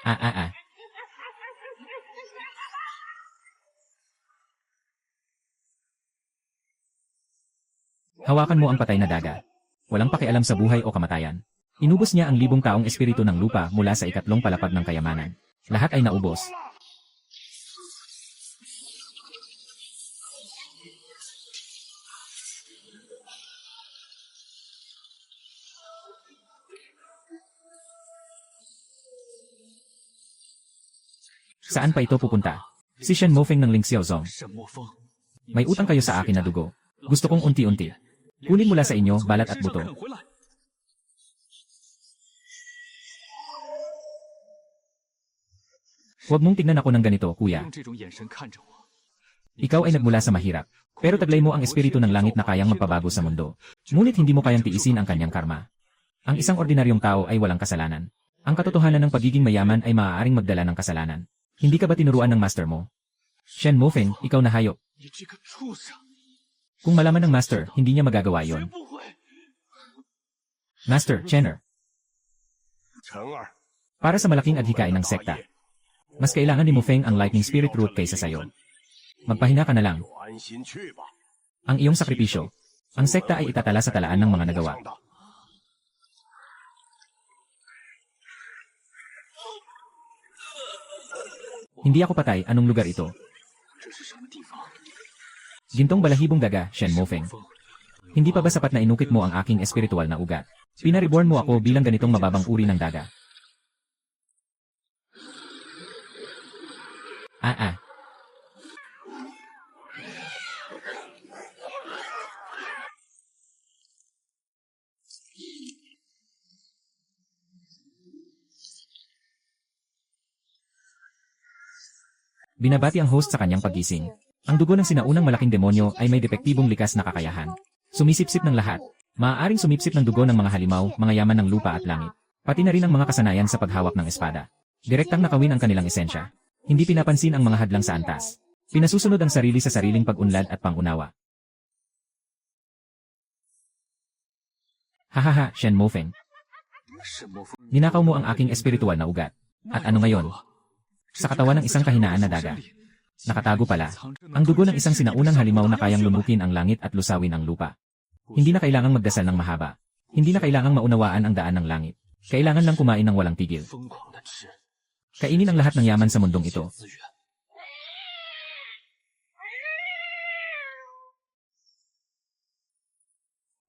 Ah ah ah. Hawakan mo ang patay na daga. Walang pakialam sa buhay o kamatayan. Inubos niya ang libong taong espiritu ng lupa mula sa ikatlong palapag ng kayamanan. Lahat ay naubos. Saan pa ito pupunta? Si Shen Mofeng ng Ling Xiaozong. May utang kayo sa akin na dugo. Gusto kong unti-unti. Kunin mula sa inyo, balat at buto. Huwag mong tignan ako ng ganito, kuya. Ikaw ay nagmula sa mahirap. Pero taglay mo ang espiritu ng langit na kayang magpabago sa mundo. Ngunit hindi mo kayang tiisin ang kanyang karma. Ang isang ordinaryong tao ay walang kasalanan. Ang katotohanan ng pagiging mayaman ay maaaring magdala ng kasalanan. Hindi ka ba tinuruan ng master mo? Shen Mofeng, ikaw na hayop. Kung malaman ng master, hindi niya magagawa yon. Master, Chen'er. Para sa malaking adhikain ng sekta, mas kailangan ni Mofeng ang lightning spirit root kaysa sayo. Magpahinga ka na lang. Ang iyong sakripisyo, ang sekta ay itatala sa talaan ng mga nagawa. Hindi ako patay, anong lugar ito? Gintong balahibong daga, Shen Mofeng. Hindi pa ba sapat na inukit mo ang aking espiritual na ugat? Pinariborn mo ako bilang ganitong mababang uri ng daga. Ah ah. Binabati ang host sa kanyang paggising. Ang dugo ng sinaunang malaking demonyo ay may depektibong likas na kakayahan. Sumisipsip ng lahat. Maaaring sumipsip ng dugo ng mga halimaw, mga yaman ng lupa at langit. Pati na rin ang mga kasanayan sa paghawak ng espada. Direktang nakawin ang kanilang esensya. Hindi pinapansin ang mga hadlang sa antas. Pinasusunod ang sarili sa sariling pag-unlad at pangunawa. Hahaha, Shen Mofeng. Ninakaw mo ang aking espiritual na ugat. At ano ngayon? Sa katawan ng isang kahinaan na daga. Nakatago pala, ang dugo ng isang sinaunang halimaw na kayang lumukin ang langit at lusawin ang lupa. Hindi na kailangang magdasal ng mahaba. Hindi na kailangang maunawaan ang daan ng langit. Kailangan lang kumain ng walang tigil. Kainin ang lahat ng yaman sa mundong ito.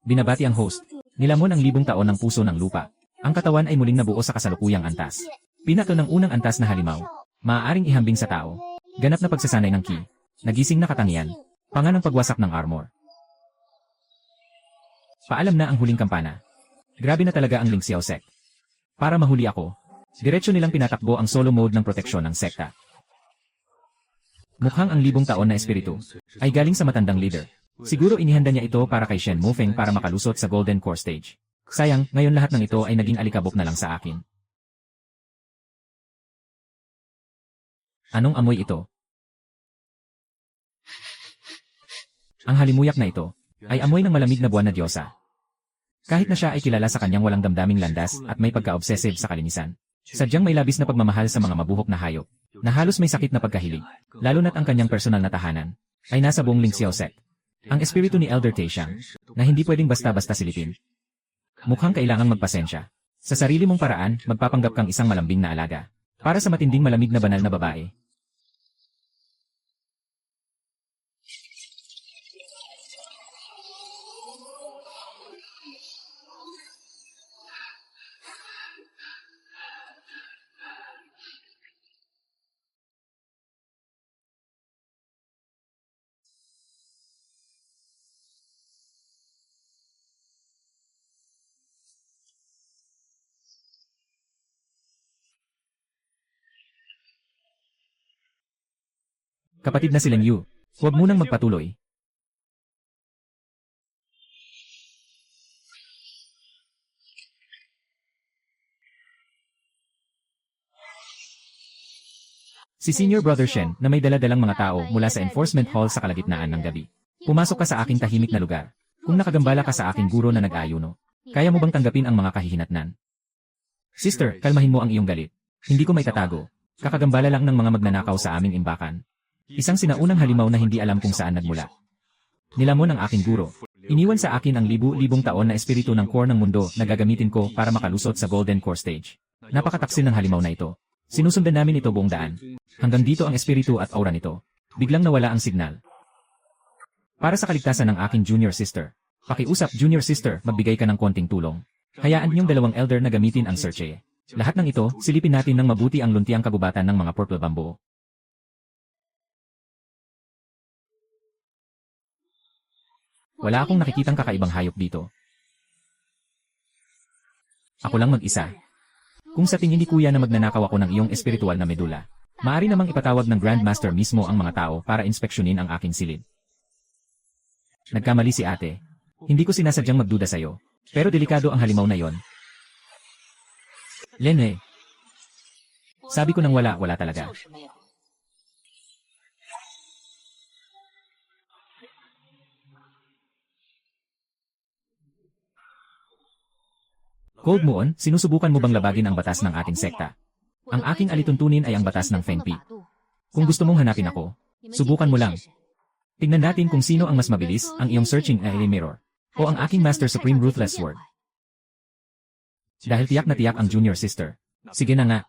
Binabati ang host. Nilamon ang libong taon ng puso ng lupa. Ang katawan ay muling nabuo sa kasalukuyang antas. Pinato ng unang antas na halimaw. Maaaring ihambing sa tao. Ganap na pagsasanay ng ki. Nagising na katangian. Panga ng pagwasak ng armor. Paalam na ang huling kampana. Grabe na talaga ang Ling Xiao sect. Para mahuli ako, diretso nilang pinatakbo ang solo mode ng proteksyon ng sekta. Mukhang ang libong taon na espiritu ay galing sa matandang leader. Siguro inihanda niya ito para kay Shen Mofeng para makalusot sa Golden Core Stage. Sayang, ngayon lahat ng ito ay naging alikabok na lang sa akin. Anong amoy ito? Ang halimuyak na ito ay amoy ng malamig na buwan na diyosa. Kahit na siya ay kilala sa kanyang walang damdaming landas at may pagka-obsessive sa kalinisan. Sadyang may labis na pagmamahal sa mga mabuhok na hayop, na halos may sakit na pagkahilig, lalo na't ang kanyang personal na tahanan ay nasa buong Ling Xiao sect. Ang espiritu ni Elder Taishan, na hindi pwedeng basta-basta silipin. Mukhang kailangang magpasensya. Sa sarili mong paraan, magpapanggap kang isang malambing na alaga. Para sa matinding malamig na banal na babae. Kapatid na si Ling Yu, huwag munang magpatuloy. Si Senior Brother Shen na may dala-dalang mga tao mula sa Enforcement Hall sa kalagitnaan ng gabi. Pumasok ka sa aking tahimik na lugar. Kung nakagambala ka sa aking guro na nag-aayuno, kaya mo bang tanggapin ang mga kahihinatnan? Sister, kalmahin mo ang iyong galit. Hindi ko maitatago. Kakagambala lang ng mga magnanakaw sa aming imbakan. Isang sinaunang halimaw na hindi alam kung saan nagmula. Nilamon ang aking guro. Iniwan sa akin ang libu-libong taon na espiritu ng core ng mundo na gagamitin ko para makalusot sa Golden Core Stage. Napakataksil ng halimaw na ito. Sinusundan namin ito buong daan. Hanggang dito ang espiritu at aura nito. Biglang nawala ang signal. Para sa kaligtasan ng aking junior sister. Pakiusap, junior sister, magbigay ka ng konting tulong. Hayaan niyong dalawang elder na gamitin ang search. Lahat ng ito, silipin natin ng mabuti ang luntiang kagubatan ng mga purple bamboo. Wala akong nakikitang kakaibang hayop dito. Ako lang mag-isa. Kung sa tingin ni kuya na magnanakaw ako ng iyong espiritual na medula, maaari namang ipatawag ng Grandmaster mismo ang mga tao para inspeksyonin ang aking silid. Nagkamali si ate. Hindi ko sinasadyang magduda sa'yo. Pero delikado ang halimaw na yon. Lene. Sabi ko nang wala talaga. Cold Moon, sinusubukan mo bang labagin ang batas ng ating sekta? Ang aking alituntunin ay ang batas ng Feng Pi. Kung gusto mong hanapin ako, subukan mo lang. Tingnan natin kung sino ang mas mabilis, ang iyong searching ay mirror, o ang aking Master Supreme Ruthless Sword. Dahil tiyak na tiyak ang junior sister. Sige na nga.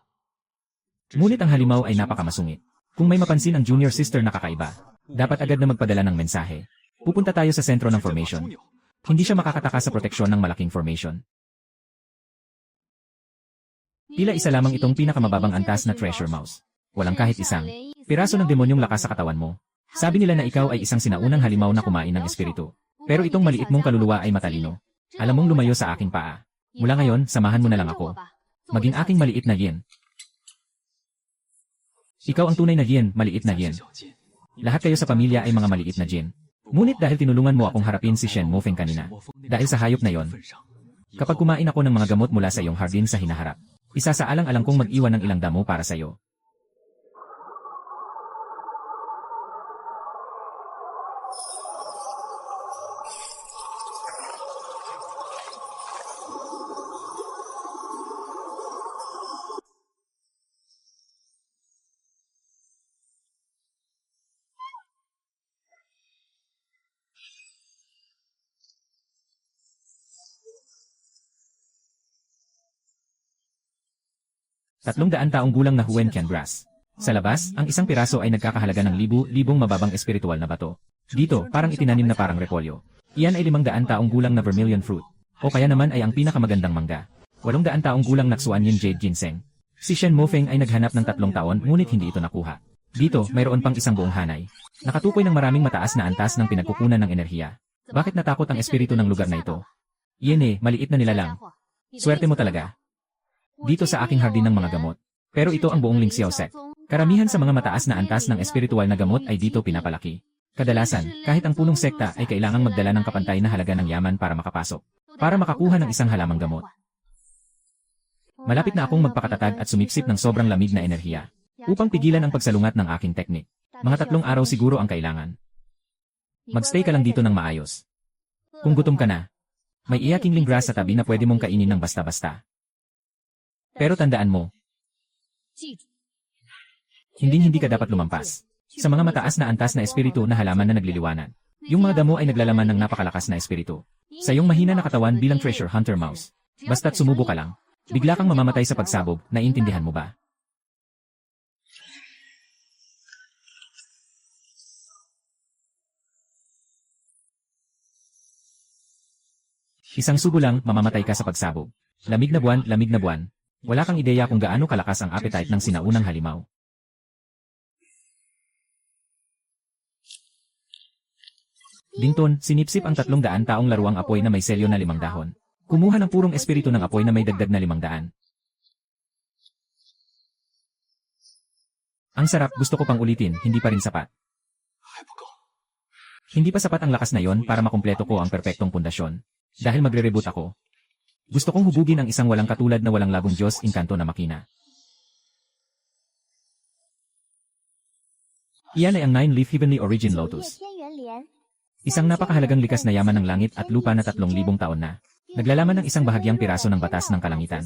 Ngunit ang halimaw ay napakamasungit. Kung may mapansin ang junior sister na kakaiba, dapat agad na magpadala ng mensahe. Pupunta tayo sa sentro ng formation. Hindi siya makakataka sa proteksyon ng malaking formation. Tila isa lamang itong pinakamababang antas na treasure mouse. Walang kahit isang piraso ng demonyong lakas sa katawan mo. Sabi nila na ikaw ay isang sinaunang halimaw na kumain ng espiritu. Pero itong maliit mong kaluluwa ay matalino. Alam mong lumayo sa aking paa. Mula ngayon, samahan mo na lang ako. Maging aking maliit na yen. Ikaw ang tunay na yen, maliit na yen. Lahat kayo sa pamilya ay mga maliit na yen. Ngunit dahil tinulungan mo akong harapin si Shen Mofeng kanina, dahil sa hayop na yon, kapag kumain ako ng mga gamot mula sa iyong hardin sa hinaharap, isa sa alang-alang kong mag-iwan ng ilang damo para sa iyo. Tatlong-daan taong gulang na Huen Qian grass. Sa labas, ang isang piraso ay nagkakahalaga ng libu-libong mababang espiritual na bato. Dito, parang itinanim na parang repolyo. Iyan ay 500 taong gulang na vermilion fruit. O kaya naman ay ang pinakamagandang mangga. 800 taong gulang na Xuanyin Jade Ginseng. Si Shen Mofeng ay naghanap ng 3 taon ngunit hindi ito nakuha. Dito, mayroon pang isang buong hanay. Nakatukoy ng maraming mataas na antas ng pinagkukunan ng enerhiya. Bakit natakot ang espiritu ng lugar na ito? Iyan maliit na nila lang. Swerte mo talaga. Dito sa aking hardin ng mga gamot. Pero ito ang buong Lingxiao sect. Karamihan sa mga mataas na antas ng espiritual na gamot ay dito pinapalaki. Kadalasan, kahit ang punong sekta ay kailangang magdala ng kapantay na halaga ng yaman para makapasok. Para makakuha ng isang halamang gamot. Malapit na akong magpakatatag at sumipsip ng sobrang lamig na enerhiya. Upang pigilan ang pagsalungat ng aking teknik. Mga 3 araw siguro ang kailangan. Magstay ka lang dito ng maayos. Kung gutom ka na, may iyaking linggrass sa tabi na pwede mong kainin ng basta-basta. Pero tandaan mo, hindi ka dapat lumampas sa mga mataas na antas na espiritu na halaman na nagliliwanag. Yung mga damo ay naglalaman ng napakalakas na espiritu. Sa iyong mahina na katawan bilang treasure hunter mouse. Basta't sumubo ka lang. Bigla kang mamamatay sa pagsabog, naiintindihan mo ba? Isang subo lang, mamamatay ka sa pagsabog. Lamig na buwan, lamig na buwan. Wala kang ideya kung gaano kalakas ang appetite ng sinaunang halimaw. Dinton, sinipsip ang 300 taong laruang apoy na may selyo na 5 dahon. Kumuha ng purong espiritu ng apoy na may dagdag na 500. Ang sarap, gusto ko pang ulitin, hindi pa rin sapat. Hindi pa sapat ang lakas na yon para makumpleto ko ang perpektong pundasyon. Dahil magre-reboot ako. Gusto kong hubugin ang isang walang katulad na walang labong Diyos inkanto na makina. Iyan ay ang 9-leaf Heavenly Origin Lotus. Isang napakahalagang likas na yaman ng langit at lupa na 3,000 taon na. Naglalaman ng isang bahagyang piraso ng batas ng kalangitan.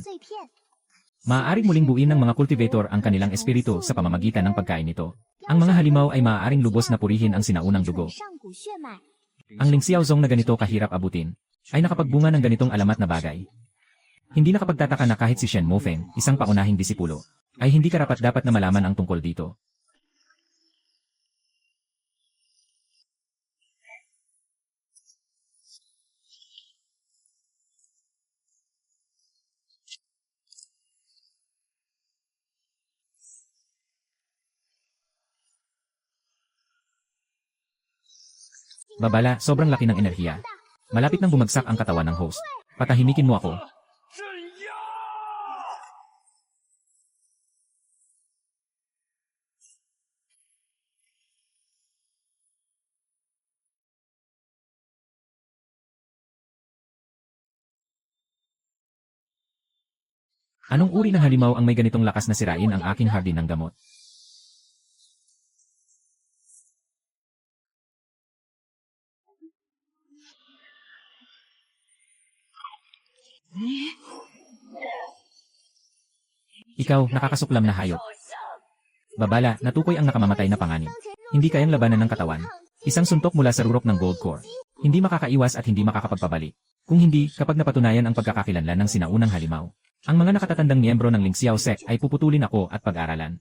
Maaaring muling buuin ng mga cultivator ang kanilang espiritu sa pamamagitan ng pagkain nito. Ang mga halimaw ay maaaring lubos na purihin ang sinaunang dugo. Ang Ling Xiaozong na ganito kahirap abutin, ay nakapagbunga ng ganitong alamat na bagay. Hindi nakapagtataka na kahit si Shen Mofeng, isang paunahing disipulo, ay hindi karapat-dapat na malaman ang tungkol dito. Babala, sobrang laki ng enerhiya. Malapit nang bumagsak ang katawan ng host. Patahimikin mo ako. Anong uri ng halimaw ang may ganitong lakas na sirain ang aking hardin ng gamot? Ikaw, nakakasuklam na hayop. Babala, natukoy ang nakamamatay na panganib. Hindi kayang labanan ng katawan. Isang suntok mula sa rurok ng gold core. Hindi makakaiwas at hindi makakapagpabalik. Kung hindi, kapag napatunayan ang pagkakakilanlan ng sinaunang halimaw, ang mga nakatatandang miyembro ng Ling Xiao sect ay puputulin ako at pag-aralan.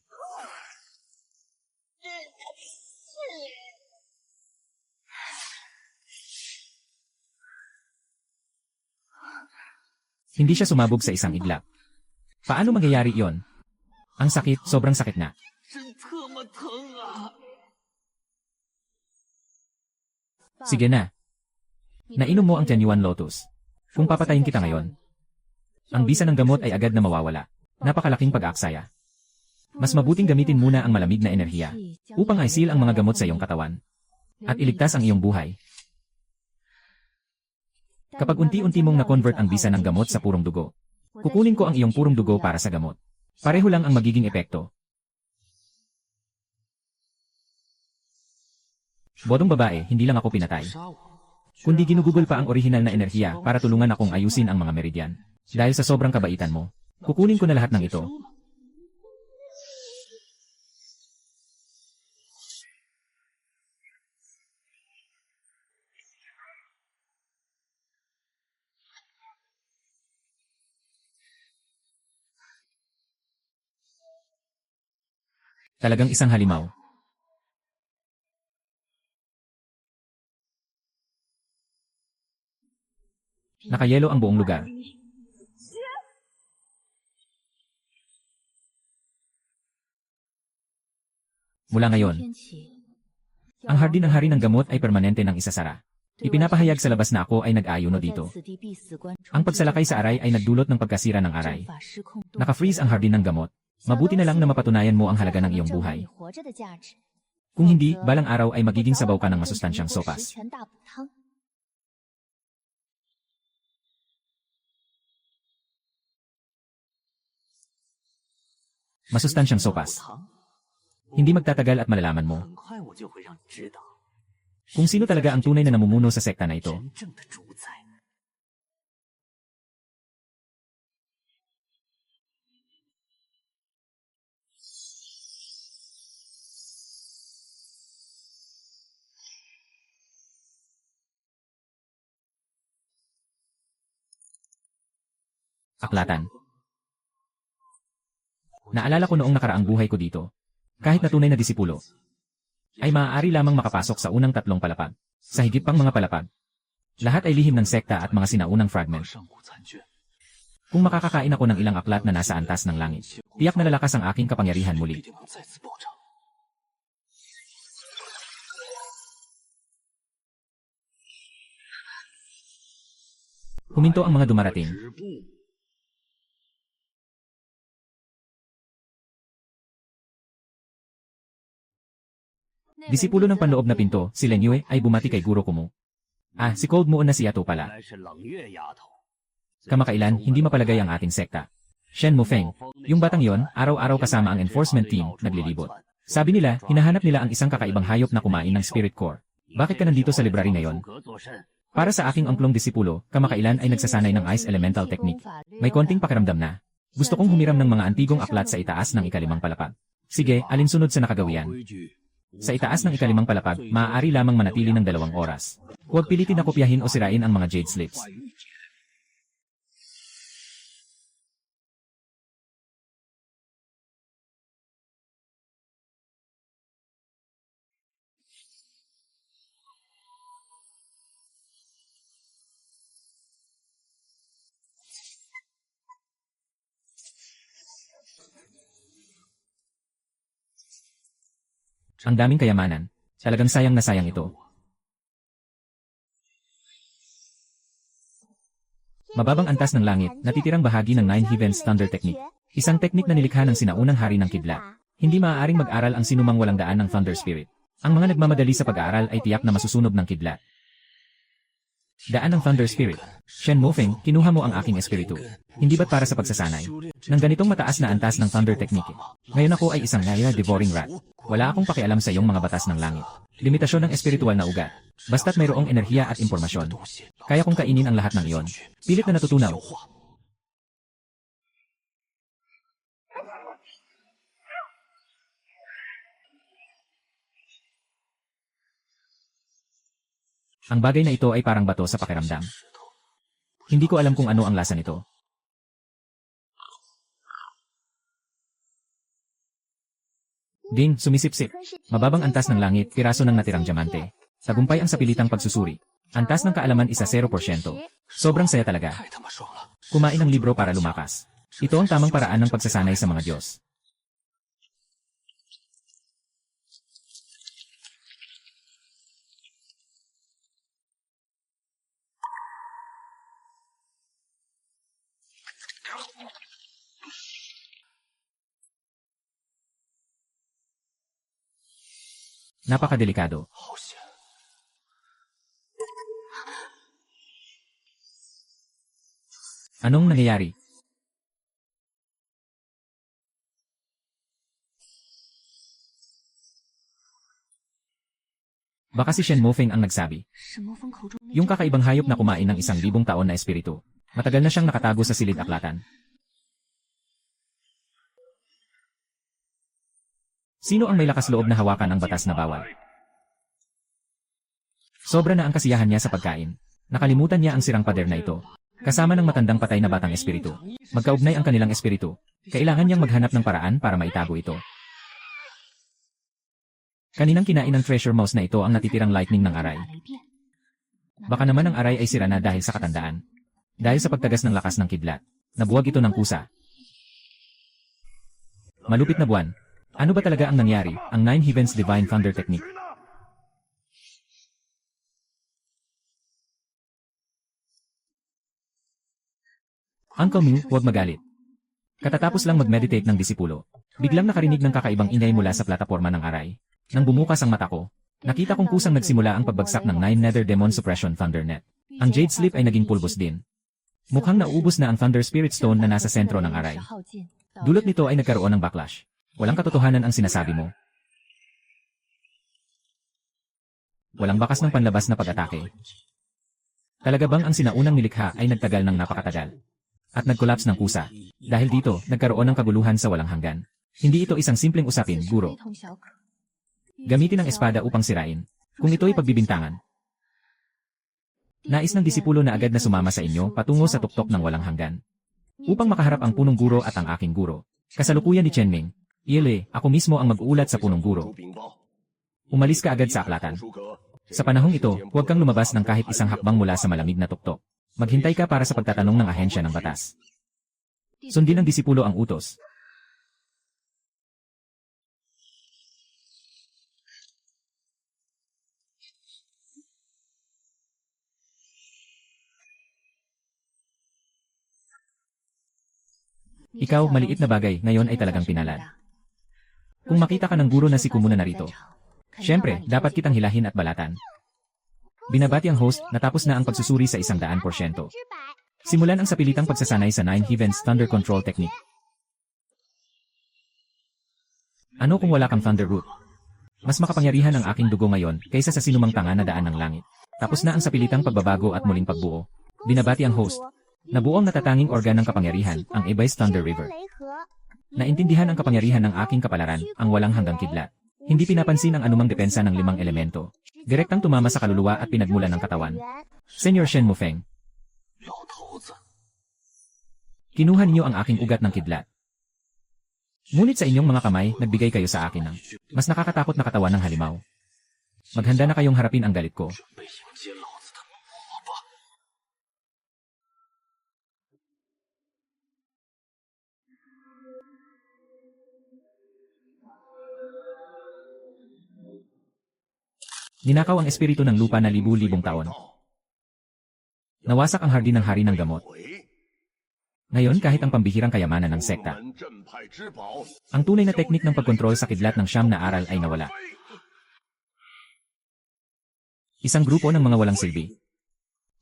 Hindi siya sumabog sa isang iglap. Paano mangyayari iyon? Ang sakit, sobrang sakit na. Sige na. Nainom mo ang Tianyuan Lotus. Kung papatayin kita ngayon, ang bisa ng gamot ay agad na mawawala. Napakalaking pag-aaksaya. Mas mabuting gamitin muna ang malamig na enerhiya upang i-seal ang mga gamot sa iyong katawan at iligtas ang iyong buhay. Kapag unti-unti mong na-convert ang bisa ng gamot sa purong dugo, kukunin ko ang iyong purong dugo para sa gamot. Pareho lang ang magiging epekto. Bodong babae, hindi lang ako pinatay. Kundi ginugugol pa ang orihinal na enerhiya para tulungan akong ayusin ang mga meridian. Dahil sa sobrang kabaitan mo, kukunin ko na lahat ng ito. Talagang isang halimaw. Nakayelo ang buong lugar. Mula ngayon, ang hardin ng hari ng gamot ay permanente ng isasara. Ipinapahayag sa labas na ako ay nag-ayuno dito. Ang pagsalakay sa aray ay nagdulot ng pagkasira ng aray. Naka-freeze ang hardin ng gamot. Mabuti na lang na mapatunayan mo ang halaga ng iyong buhay. Kung hindi, balang araw ay magiging sabaw ka ng masustansyang sopas. Masustansyang sopas. Hindi magtatagal at malalaman mo kung sino talaga ang tunay na namumuno sa sekta na ito. Aklatan. Naalala ko noong nakaraang buhay ko dito. Kahit na tunay na disipulo, ay maaari lamang makapasok sa unang 3 palapag. Sa higit pang mga palapag, lahat ay lihim ng sekta at mga sinaunang fragment. Kung makakakain ako ng ilang aklat na nasa antas ng langit, tiyak na lalakas ang aking kapangyarihan muli. Huminto ang mga dumarating. Disipulo ng panloob na pinto, si Len Yue, ay bumati kay Guro Kumu. Si Cold Moon na si Yato pala. Kamakailan, hindi mapalagay ang ating sekta. Shen Mufeng, yung batang yon, araw-araw kasama ang enforcement team, naglilibot. Sabi nila, hinahanap nila ang isang kakaibang hayop na kumain ng spirit core. Bakit ka nandito sa library ngayon? Para sa aking angklong disipulo, kamakailan ay nagsasanay ng ice elemental technique. May konting pakiramdam na. Gusto kong humiram ng mga antigong aklat sa itaas ng ikalimang palapag. Sige, alinsunod sa nakagawian. Sa itaas ng ikalimang palapag, maaari lamang manatili ng 2 oras. Huwag pilitin na kopyahin o sirain ang mga jade slips. Ang daming kayamanan. Talagang sayang na sayang ito. Mababang antas ng langit, natitirang bahagi ng Nine Heavens Thunder Technique. Isang teknik na nilikha ng sinaunang hari ng kidlat. Hindi maaaring mag-aral ang sinumang walang daan ng Thunder Spirit. Ang mga nagmamadali sa pag-aaral ay tiyak na masusunog ng kidlat. Daan ng Thunder Spirit. Shen Mofeng, kinuha mo ang aking espiritu. Hindi ba't para sa pagsasanay? Nang ganitong mataas na antas ng Thunder Technique. Ngayon ako ay isang Naya Devouring Rat. Wala akong pakialam sa iyong mga batas ng langit. Limitasyon ng espiritual na ugat. Basta't mayroong enerhiya at impormasyon. Kaya kong kainin ang lahat ng iyon. Pilit na natutunaw. Ang bagay na ito ay parang bato sa pakiramdam. Hindi ko alam kung ano ang lasa nito. Ding, sumisipsip. Mababang antas ng langit, piraso ng natirang diamante. Tagumpay ang sapilitang pagsusuri. Antas ng kaalaman isa 0%. Sobrang saya talaga. Kumain ng libro para lumakas. Ito ang tamang paraan ng pagsasanay sa mga Diyos. Napakadelikado. Anong nangyayari? Baka si Shen Mofeng ang nagsabi. Yung kakaibang hayop na kumain ng 1,000 taon na espiritu. Matagal na siyang nakatago sa silid-aklatan. Sino ang may lakas loob na hawakan ang batas na bawal? Sobra na ang kasiyahan niya sa pagkain. Nakalimutan niya ang sirang pader na ito. Kasama ng matandang patay na batang espiritu. Magkaugnay ang kanilang espiritu. Kailangan niyang maghanap ng paraan para maitago ito. Kaninang kinain ng treasure mouse na ito ang natitirang lightning ng aray. Baka naman ang aray ay sira na dahil sa katandaan. Dahil sa pagtagas ng lakas ng kidlat. Nabuwag ito ng kusa. Malupit na buwan. Ano ba talaga ang nangyari, ang Nine Heavens Divine Thunder Technique? Uncle Mu, huwag magalit. Katatapos lang mag-meditate ng disipulo. Biglang nakarinig ng kakaibang ingay mula sa plataporma ng aray. Nang bumukas ang mata ko, nakita kong kusang nagsimula ang pagbagsak ng Nine Nether Demon Suppression Thunder Net. Ang Jade Slip ay naging pulbos din. Mukhang nauubos na ang Thunder Spirit Stone na nasa sentro ng aray. Dulot nito ay nagkaroon ng backlash. Walang katotohanan ang sinasabi mo. Walang bakas ng panlabas na pag-atake. Talaga bang ang sinaunang nilikha ay nagtagal ng napakatagal? At nag-collapse ng kusa. Dahil dito, nagkaroon ng kaguluhan sa walang hanggan. Hindi ito isang simpleng usapin, guro. Gamitin ang espada upang sirain. Kung ito'y pagbibintangan. Nais ng disipulo na agad na sumama sa inyo patungo sa tuktok ng walang hanggan. Upang makaharap ang punong guro at ang aking guro. Kasalukuyan ni Chenming. Ile, ako mismo ang mag-uulat sa punong guro. Umalis ka agad sa aklatan. Sa panahong ito, huwag kang lumabas ng kahit isang hakbang mula sa malamig na tuktok. Maghintay ka para sa pagtatanong ng ahensya ng batas. Sundin ng disipulo ang utos. Ikaw, maliit na bagay, ngayon ay talagang pinalad. Kung makita ka ng guro na si Kumuna narito, syempre, dapat kitang hilahin at balatan. Binabati ang host, natapos na ang pagsusuri sa 100%. Simulan ang sapilitang pagsasanay sa Nine Heavens Thunder Control Technique. Ano kung wala kang Thunder Root? Mas makapangyarihan ang aking dugo ngayon kaysa sa sinumang tanga na daan ng langit. Tapos na ang sapilitang pagbabago at muling pagbuo. Binabati ang host. Nabuo ang natatanging organ ng kapangyarihan, ang Abyss Thunder River. Naintindihan ang kapangyarihan ng aking kapalaran, ang walang hanggang kidlat. Hindi pinapansin ang anumang depensa ng 5 elemento. Direktang tumama sa kaluluwa at pinagmulan ng katawan. Senyor Shen Mufeng. Kinuha ninyo ang aking ugat ng kidlat. Ngunit sa inyong mga kamay, nagbigay kayo sa akin ng mas nakakatakot na katawan ng halimaw. Maghanda na kayong harapin ang galit ko. Ninakaw ang espiritu ng lupa na libu-libong taon. Nawasak ang hardin ng hari ng gamot. Ngayon kahit ang pambihirang kayamanan ng sekta. Ang tunay na teknik ng pagkontrol sa kidlat ng siyam na aral ay nawala. Isang grupo ng mga walang silbi.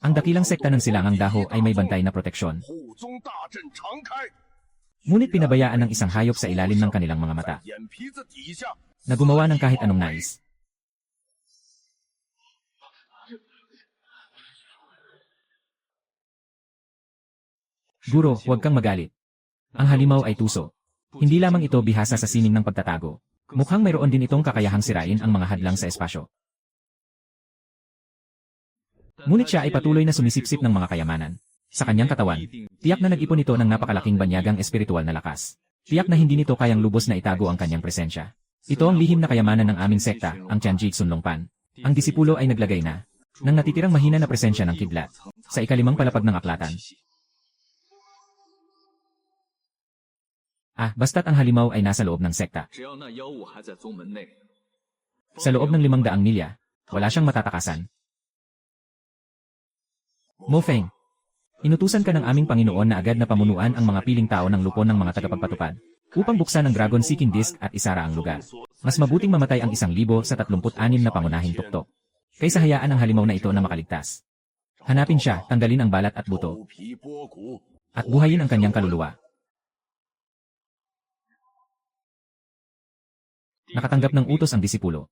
Ang dakilang sekta ng Silangang Daho ay may bantay na proteksyon. Ngunit pinabayaan ng isang hayop sa ilalim ng kanilang mga mata. Na gumawa ng kahit anong nais. Guro, huwag kang magalit. Ang halimaw ay tuso. Hindi lamang ito bihasa sa sining ng pagtatago. Mukhang mayroon din itong kakayahang sirain ang mga hadlang sa espasyo. Ngunit siya ay patuloy na sumisipsip ng mga kayamanan. Sa kanyang katawan, tiyak na nag-ipon ito ng napakalaking banyagang espiritual na lakas. Tiyak na hindi nito kayang lubos na itago ang kanyang presensya. Ito ang lihim na kayamanan ng aming sekta, ang Tianjig Sunlongpan. Ang disipulo ay naglagay na ng natitirang mahina na presensya ng kidlat sa ikalimang palapag ng aklatan. Basta't ang halimaw ay nasa loob ng sekta. Sa loob ng 500 milya, wala siyang matatakasan. Mofeng, inutusan ka ng aming Panginoon na agad na pamunuan ang mga piling tao ng lupon ng mga tagapagpatupad, upang buksan ang Dragon Seeking Disc at isara ang lugar. Mas mabuting mamatay ang 1,000 sa 36 na pangunahing tuktok, kaysa hayaan ang halimaw na ito na makaligtas. Hanapin siya, tanggalin ang balat at buto, at buhayin ang kanyang kaluluwa. Nakatanggap ng utos ang disipulo.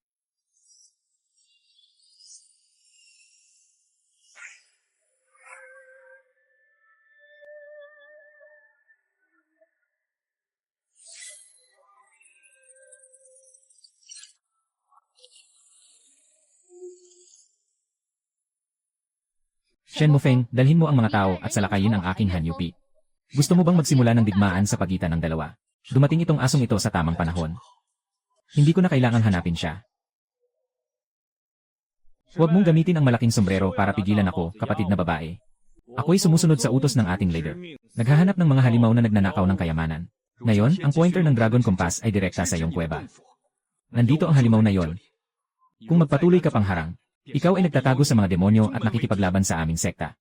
Shen Mufeng, dalhin mo ang mga tao at salakayin ang aking Hanyupi. Gusto mo bang magsimula ng digmaan sa pagitan ng dalawa? Dumating itong asong ito sa tamang panahon. Hindi ko na kailangang hanapin siya. Huwag mong gamitin ang malaking sombrero para pigilan ako, kapatid na babae. Ako'y sumusunod sa utos ng ating leader. Naghahanap ng mga halimaw na nagnanakaw ng kayamanan. Ngayon, ang pointer ng Dragon Compass ay direkta sa iyong kuweba. Nandito ang halimaw na yon. Kung magpatuloy ka pang harang, ikaw ay nagtatago sa mga demonyo at nakikipaglaban sa aming sekta.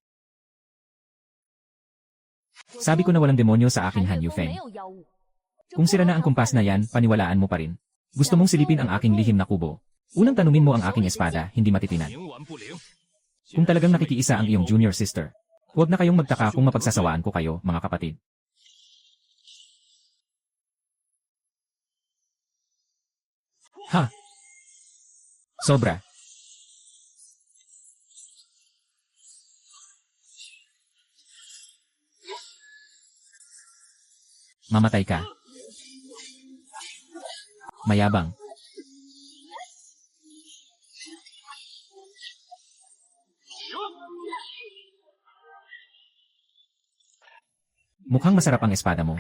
Sabi ko na walang demonyo sa aking Han Yufeng. Kung sira na ang kumpas na yan, paniwalaan mo pa rin. Gusto mong silipin ang aking lihim na kubo. Unang tanungin mo ang aking espada, hindi matitinan. Kung talagang nakikiisa ang iyong junior sister, huwag na kayong magtaka kung mapagsasawaan ko kayo, mga kapatid. Ha? Sobra. Mamatay ka. Mayabang. Mukhang masarap ang espada mo.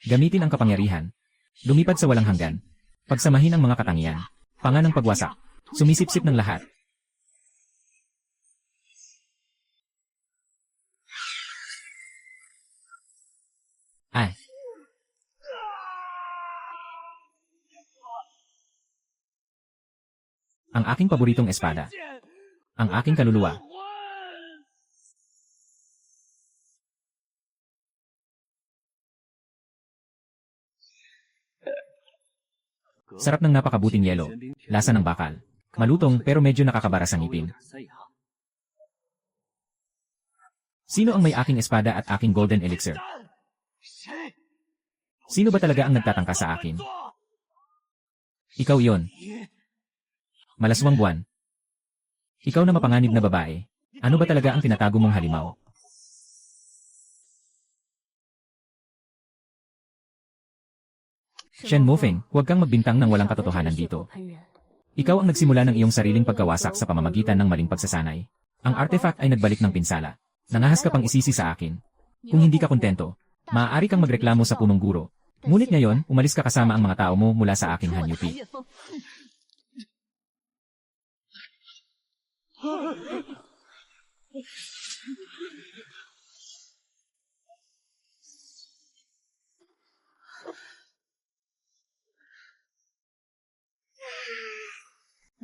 Gamitin ang kapangyarihan. Lumipad sa walang hanggan. Pagsamahin ang mga katangian. Panga ng pagwasak. Sumisipsip ng lahat. Ay. Ang aking paboritong espada. Ang aking kaluluwa. Sarap ng napakabuting yelo. Lasa ng bakal. Malutong pero medyo nakakabara sa ngipin. Sino ang may aking espada at aking golden elixir? Sino ba talaga ang nagtatangka sa akin? Ikaw yon. Malaswang buwan. Ikaw na mapanganib na babae. Ano ba talaga ang tinatago mong halimaw? Shen Mofeng, huwag kang magbintang ng walang katotohanan dito. Ikaw ang nagsimula ng iyong sariling pagkawasak sa pamamagitan ng maling pagsasanay. Ang artifact ay nagbalik ng pinsala. Nangahas ka pang isisi sa akin. Kung hindi ka kontento, maaari kang magreklamo sa punong guro. Ngunit ngayon, umalis ka kasama ang mga tao mo mula sa aking hanyupi.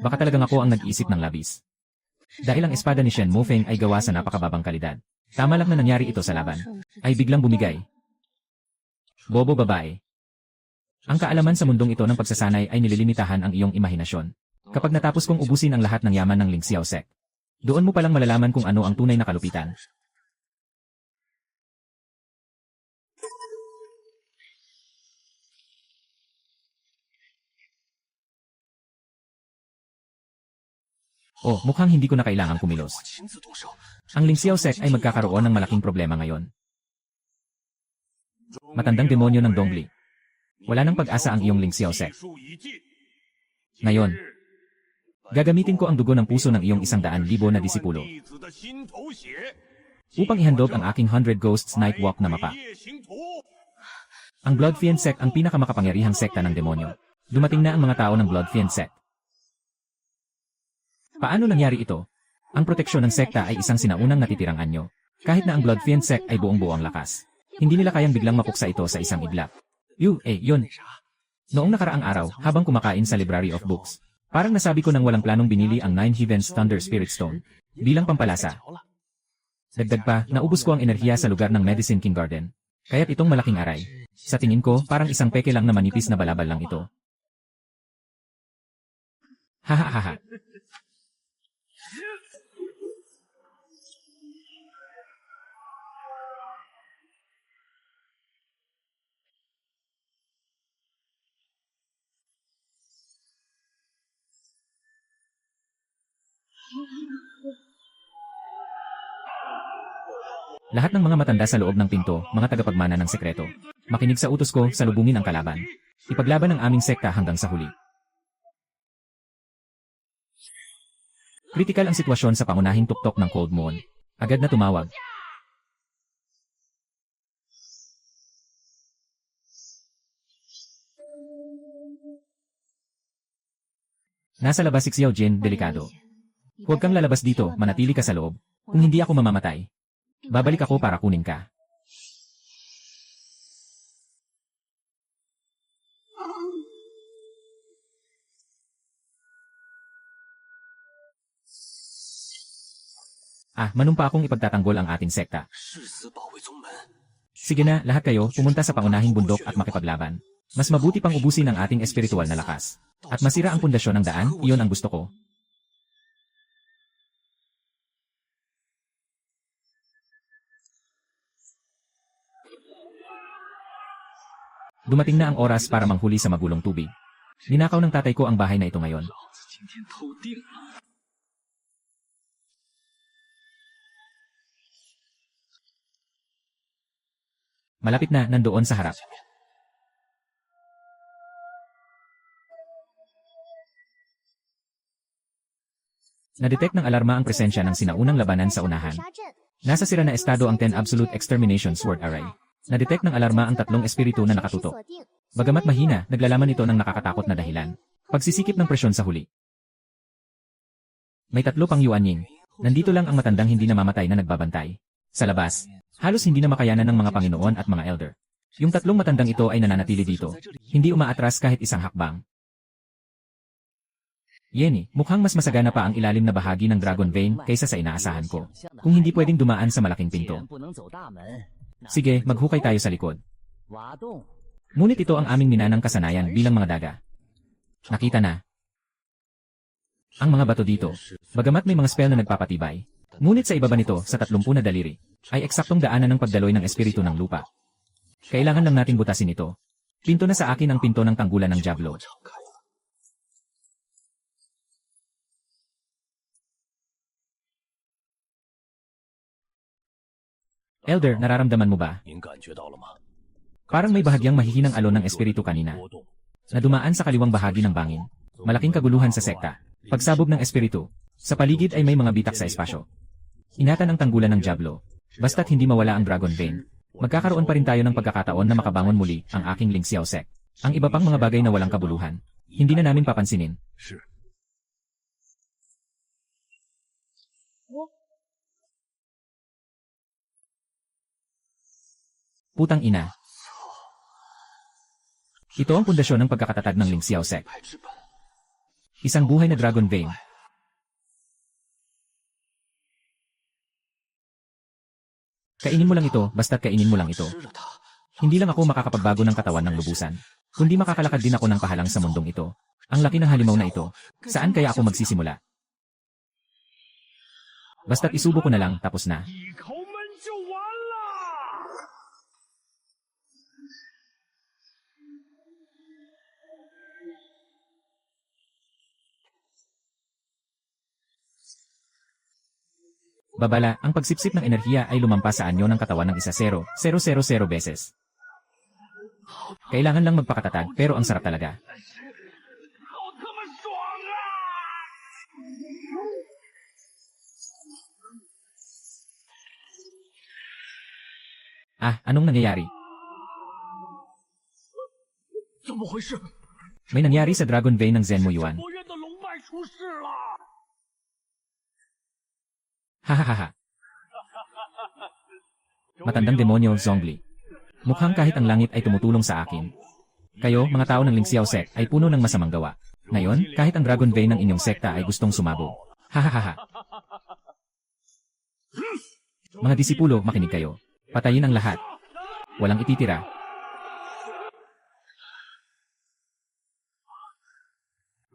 Baka talagang ako ang nag-iisip ng labis. Dahil ang espada ni Shen Mofeng ay gawa sa napakababang kalidad. Tama lang na nangyari ito sa laban. Ay biglang bumigay. Bobo babae. Ang kaalaman sa mundong ito ng pagsasanay ay nililimitahan ang iyong imahinasyon. Kapag natapos kong ubusin ang lahat ng yaman ng Ling Xiao Sect, doon mo palang malalaman kung ano ang tunay na kalupitan. Oh, mukhang hindi ko na kailangang kumilos. Ang Ling Xiao Sect ay magkakaroon ng malaking problema ngayon. Matandang demonyo ng Dongli. Wala nang pag-asa ang iyong Ling Xiao Sect. Ngayon, gagamitin ko ang dugo ng puso ng iyong 100,000 na disipulo upang ihandog ang aking 100 Ghosts Nightwalk na mapa. Ang Blood Fiend Sect ang pinakamakapangyarihang sekta ng demonyo. Dumating na ang mga tao ng Blood Fiend Sect. Paano nangyari ito? Ang proteksyon ng sekta ay isang sinaunang natitirang anyo. Kahit na ang Blood Fiend Sect ay buong-buo ang lakas, hindi nila kayang biglang mapuksa ito sa isang iglap. Yun. Noong nakaraang araw, habang kumakain sa Library of Books, parang nasabi ko nang walang planong binili ang 9 Heavens Thunder Spirit Stone bilang pampalasa. Dagdag pa, naubos ko ang enerhiya sa lugar ng Medicine King Garden. Kaya't itong malaking aray. Sa tingin ko, parang isang peke lang na manipis na balabal lang ito. Hahaha. Lahat ng mga matanda sa loob ng pinto, mga tagapagmana ng sekreto. Makinig sa utos ko, salubungin ang kalaban. Ipaglaban ang aming sekta hanggang sa huli. Kritikal ang sitwasyon sa pangunahing tuktok ng Cold Moon. Agad na tumawag. Nasa labas si Xiao Jin, delikado. Huwag kang lalabas dito, manatili ka sa loob. Kung hindi ako mamamatay, babalik ako para kunin ka. Manumpa akong ipagtatanggol ang ating sekta. Sige na, lahat kayo, pumunta sa pangunahing bundok at makipaglaban. Mas mabuti pang ubusin ang ating espiritual na lakas. At masira ang pundasyon ng daan, iyon ang gusto ko. Dumating na ang oras para manghuli sa magulong tubig. Ninakaw ng tatay ko ang bahay na ito ngayon. Malapit na, nandoon sa harap. Na-detect ng alarma ang presensya ng sinaunang labanan sa unahan. Nasa sira na estado ang 10 Absolute Extermination Sword Array. Na-detect ng alarma ang 3 espiritu na nakatutok. Bagamat mahina, naglalaman ito ng nakakatakot na dahilan. Pagsisikip ng presyon sa huli. May 3 pang Yuanying. Nandito lang ang matandang hindi namamatay na nagbabantay. Sa labas, halos hindi na makayanan ng mga Panginoon at mga Elder. Yung 3 matandang ito ay nananatili dito. Hindi umaatras kahit isang hakbang. Yenny, mukhang mas masagana pa ang ilalim na bahagi ng Dragon Vein kaysa sa inaasahan ko. Kung hindi pwedeng dumaan sa malaking pinto. Sige, maghukay tayo sa likod. Ngunit ito ang aming minanang kasanayan bilang mga daga. Nakita na. Ang mga bato dito, bagamat may mga spell na nagpapatibay, ngunit sa ibaba nito, sa 30 na daliri, ay eksaktong daanan ng pagdaloy ng espiritu ng lupa. Kailangan lang nating butasin ito. Pinto na sa akin ang pinto ng tanggulan ng Diablo. Elder, nararamdaman mo ba? Parang may bahagyang mahihinang alon ng espiritu kanina na dumaan sa kaliwang bahagi ng bangin. Malaking kaguluhan sa sekta. Pagsabog ng espiritu. Sa paligid ay may mga bitak sa espasyo. Ingatan ang tanggulan ng Diablo. Basta't hindi mawala ang Dragon Vein. Magkakaroon pa rin tayo ng pagkakataon na makabangon muli ang aking Ling Xiao sect. Ang iba pang mga bagay na walang kabuluhan, hindi na namin papansinin. Putang ina. Ito ang pundasyon ng pagkakatatag ng Ling Xiao sect. Isang buhay na Dragon Vein. Kainin mo lang ito, basta't kainin mo lang ito. Hindi lang ako makakapagbago ng katawan ng lubusan, kundi makakalakad din ako ng pahalang sa mundong ito. Ang laki ng halimaw na ito. Saan kaya ako magsisimula? Basta't isubo ko na lang, tapos na. Babala, ang pagsipsip ng enerhiya ay lumampas sa anyo ng katawan ng 1-0-0-0 beses. Kailangan lang magpakatatag, pero ang sarap talaga. Ah, anong nangyayari? May nangyari sa Dragon Vein ng Zenmo Yuan. Hahaha. Matandang demonyo, Zhongli. Mukhang kahit ang langit ay tumutulong sa akin. Kayo, mga tao ng Ling Xiao sect, ay puno ng masamang gawa. Ngayon, kahit ang Dragon Vein ng inyong sekta ay gustong sumabog. Hahaha. Mga disipulo, makinig kayo. Patayin ang lahat. Walang ititira.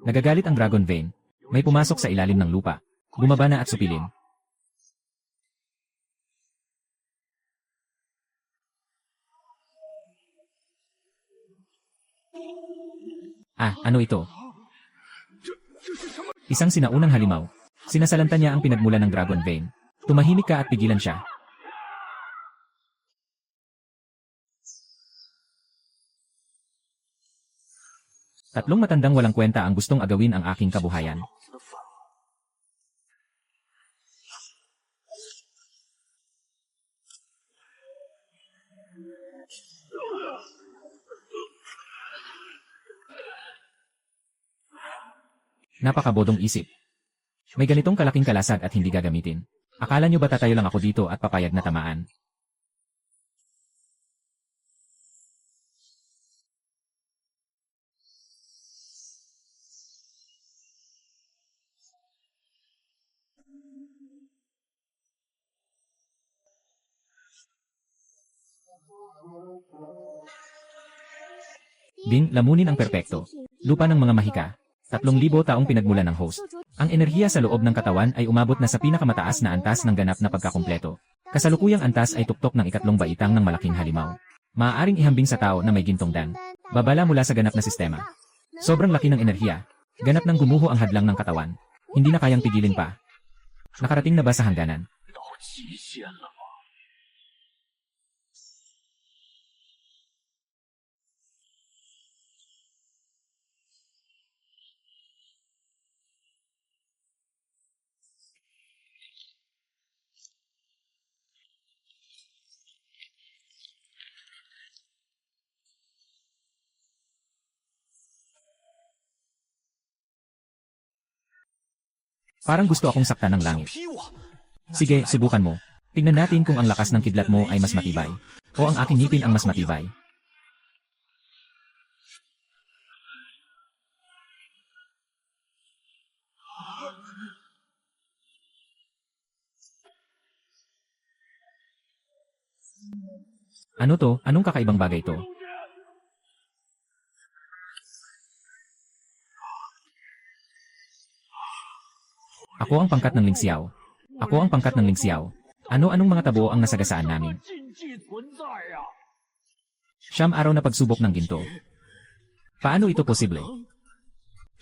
Nagagalit ang Dragon Vein. May pumasok sa ilalim ng lupa. Bumaba na at supilin. Ah, ano ito? Isang sinaunang halimaw. Sinasalanta niya ang pinagmula ng Dragon Vein. Tumahimik ka at pigilan siya. Tatlong matandang walang kwenta ang gustong agawin ang aking kabuhayan. Napakabodong isip. May ganitong kalaking kalasag at hindi gagamitin. Akala nyo ba tatayo lang ako dito at papayag na tamaan? Ding, lamunin ang perpekto. Lupa ng mga mahika. 3,000 taong pinagmula ng host. Ang enerhiya sa loob ng katawan ay umabot na sa pinakamataas na antas ng ganap na pagkakumpleto. Kasalukuyang antas ay tuktok ng 3 baitang ng malaking halimaw. Maaaring ihambing sa tao na may gintong dan. Babala mula sa ganap na sistema. Sobrang laki ng enerhiya. Ganap nang gumuho ang hadlang ng katawan. Hindi na kayang pigilin pa. Nakarating na ba sa hangganan? Parang gusto akong saktan ng langit. Sige, subukan mo. Tingnan natin kung ang lakas ng kidlat mo ay mas matibay. O ang aking ngipin ang mas matibay. Ano to? Anong kakaibang bagay to? Ako ang pangkat ng Ling Xiao. Ako ang pangkat ng Ling Xiao. Ano-anong mga tabo ang nasagasaan namin? 9 araw na pagsubok ng ginto. Paano ito posible?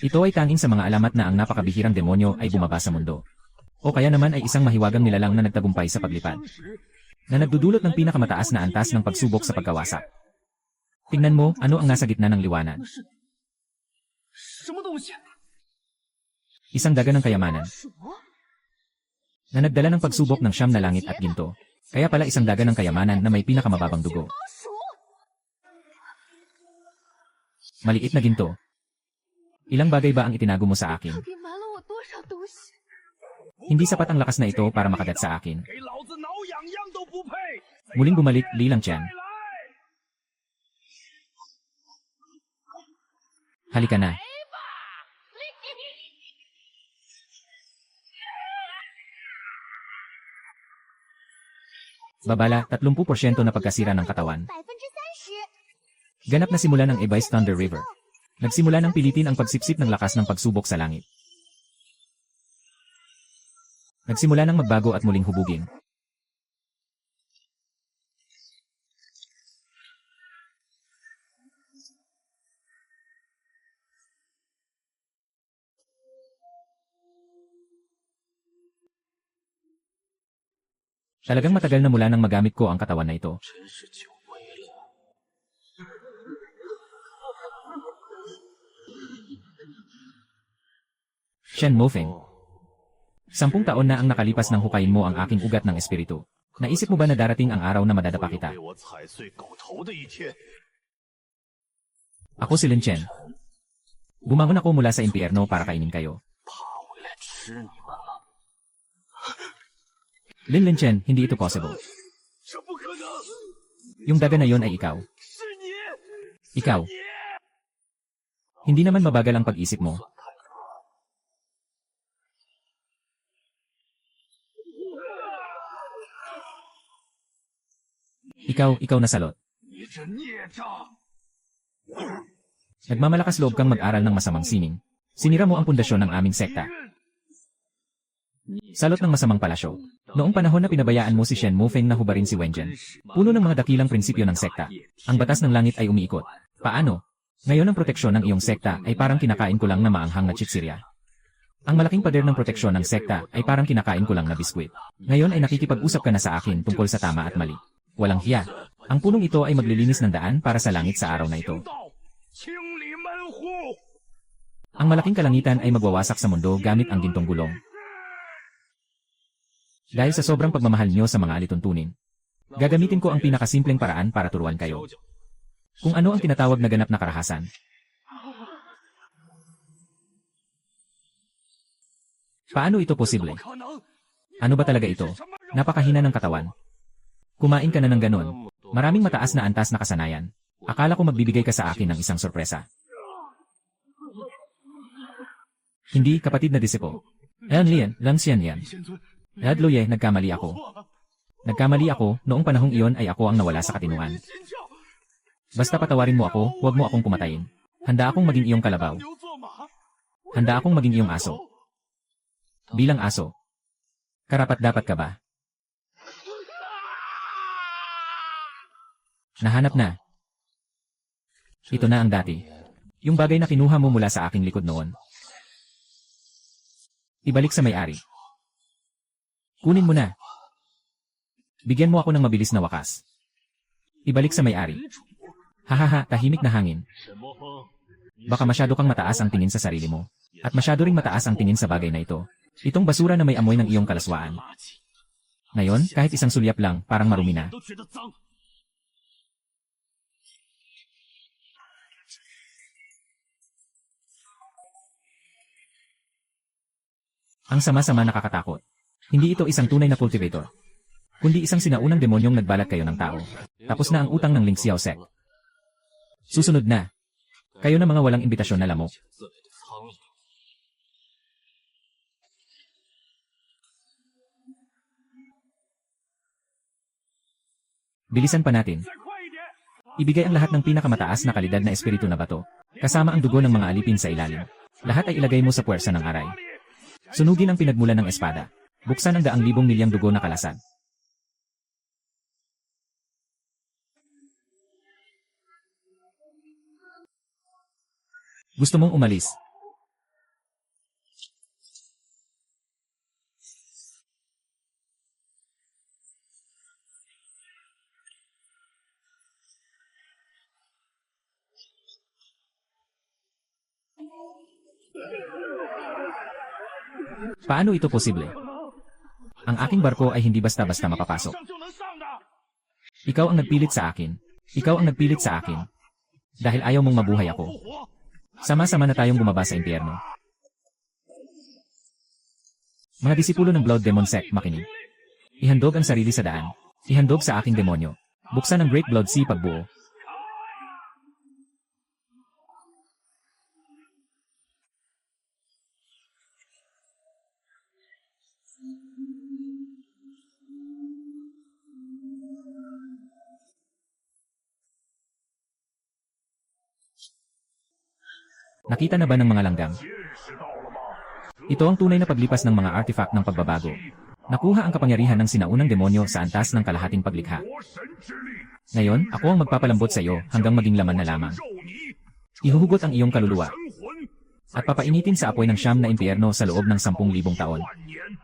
Ito ay tanging sa mga alamat na ang napakabihirang demonyo ay bumaba sa mundo. O kaya naman ay isang mahiwagang nilalang na nagtagumpay sa paglipad. Na nagdudulot ng pinakamataas na antas ng pagsubok sa pagkawasak. Tingnan mo, ano ang nasa gitna ng liwanag. 什么东西？ Isang daga ng kayamanan 鼠？ na nagdala ng pagsubok ng siyam na langit at ginto. Kaya pala isang daga ng kayamanan na may pinakamababang dugo. 猫鼠？ Maliit na ginto. Ilang bagay ba ang itinago mo sa akin? 到底瞒了我多少东西？ Hindi sapat ang lakas na ito para makagat sa akin. 给老子挠痒痒都不配！ Muling bumalik, Lilang Tian. 再来！ Halika na. Babala, 30% na pagkasira ng katawan. 30%。 Ganap na simula ng Ebay's Thunder River. Nagsimula ng pilitin ang pagsipsip ng lakas ng pagsubok sa langit. Nagsimula ng magbago at muling hubugin. Talagang matagal na mula nang magamit ko ang katawan na ito. 真是久违了。 Shen Mofeng. 10 taon na ang nakalipas nang hukayin mo ang aking ugat ng espiritu. Naisip mo ba na darating ang araw na madadapa 会有 kita? 被我踩碎狗头的一天。 Ako si Lin Chen. Bumangon ako mula sa impyerno para kainin kayo. 爬回来吃你们了？ Lin Chen, hindi ito possible. 这不可能！ Yung daga na yon ay ikaw. 是你！ Ikaw. Hindi naman mabagal ang pag-isip mo. Ikaw na salot. 你这孽障！ Nagmamalakas loob kang mag-aral ng masamang sining. Sinira mo ang pundasyon ng aming sekta. Salot ng masamang palasyo. Noong panahon na pinabayaan mo si Shen Mofeng na hubarin si Wenjen, puno ng mga dakilang prinsipyo ng sekta, ang batas ng langit ay umiikot. Paano? Ngayon ang proteksyon ng iyong sekta ay parang kinakain ko lang na maanghang na chichirya. Ang malaking pader ng proteksyon ng sekta ay parang kinakain ko lang na biskwit. Ngayon ay nakikipag-usap ka na sa akin tungkol sa tama at mali. Walang hiya. Ang punong ito ay maglilinis ng daan para sa langit sa araw na ito. 清理门户！ Ang malaking kalangitan ay magwawasak sa mundo gamit ang gintong gulong. Dahil sa sobrang pagmamahal niyo sa mga alituntunin, gagamitin ko ang pinakasimpleng paraan para turuan kayo. Kung ano ang tinatawag na ganap na karahasan. Paano ito posible? 不可能！ Ano ba talaga ito? Napakahina ng katawan. Kumain ka na ng ganon. Maraming mataas na antas na kasanayan. Akala ko magbibigay ka sa akin ng isang sorpresa. Hindi, kapatid na disipo. Lian, Lang Xian yan. 仙尊， Loye, nagkamali ako. Nagkamali ako, noong panahong iyon ay ako ang nawala sa katinuan. 心跳， Basta patawarin mo ako, huwag mo akong pumatayin. Handa akong maging iyong kalabaw. 牛做马， Handa akong maging iyong aso. Bilang aso. Karapat-dapat ka ba? Nahanap na. Ito na ang dati. Yung bagay na kinuha mo mula sa aking likod noon. Ibalik sa may-ari. Kunin mo na. Bigyan mo ako ng mabilis na wakas. Ibalik sa may-ari. Hahaha, tahimik na hangin. 什么风？ Baka masyado kang mataas ang tingin sa sarili mo. At masyado ring mataas ang tingin sa bagay na ito. Itong basura na may amoy ng iyong kalaswaan. 垃圾， Ngayon, kahit isang sulyap lang, parang marumi na. 都觉得脏。 Ang sama-sama nakakatakot. Hindi ito isang tunay na cultivator. Kundi isang sinaunang demonyong nagbalat kayo ng tao. Tapos na ang utang ng Ling Xiaosek. Susunod na. Kayo na mga walang imbitasyon na lamok. 自己的苍蝇。 Bilisan pa natin. 再快一点！ Ibigay ang lahat ng pinakamataas na kalidad na espiritu na bato. Kasama ang dugo ng mga alipin sa ilalim. Lahat ay ilagay mo sa puwersa ng aray. Sunugin ang pinagmulan ng espada. Buksan ang 100,000 milyang dugo na kalasag. Gusto mong umalis? Paano ito posible? Ang aking barko ay hindi basta-basta mapapasok. 上就能上的。 Ikaw ang nagpilit sa akin. Ikaw ang nagpilit sa akin. Dahil ayaw mong mabuhay ako. 复活， Sama-sama na tayong bumaba sa impyerno. Mga disipulo ng Blood Demon Sect, makinig. Ihandog ang sarili sa daan. Ihandog sa aking demonyo. Buksan ang Great Blood Sea pagbuo. Nakita na ba ng mga langgam? 见识到了吗？ Ito ang tunay na paglipas ng mga artifact ng pagbabago. Nakuha ang kapangyarihan ng sinaunang demonyo sa antas ng kalahating paglikha. 魔神之力， Ngayon, ako ang magpapalambot sa iyo hanggang maging laman na lamang. 肉泥， Ihuhugot ang iyong kaluluwa 神魂， at papainitin sa apoy ng siyam na impyerno sa loob ng 10,000 taon. 万年。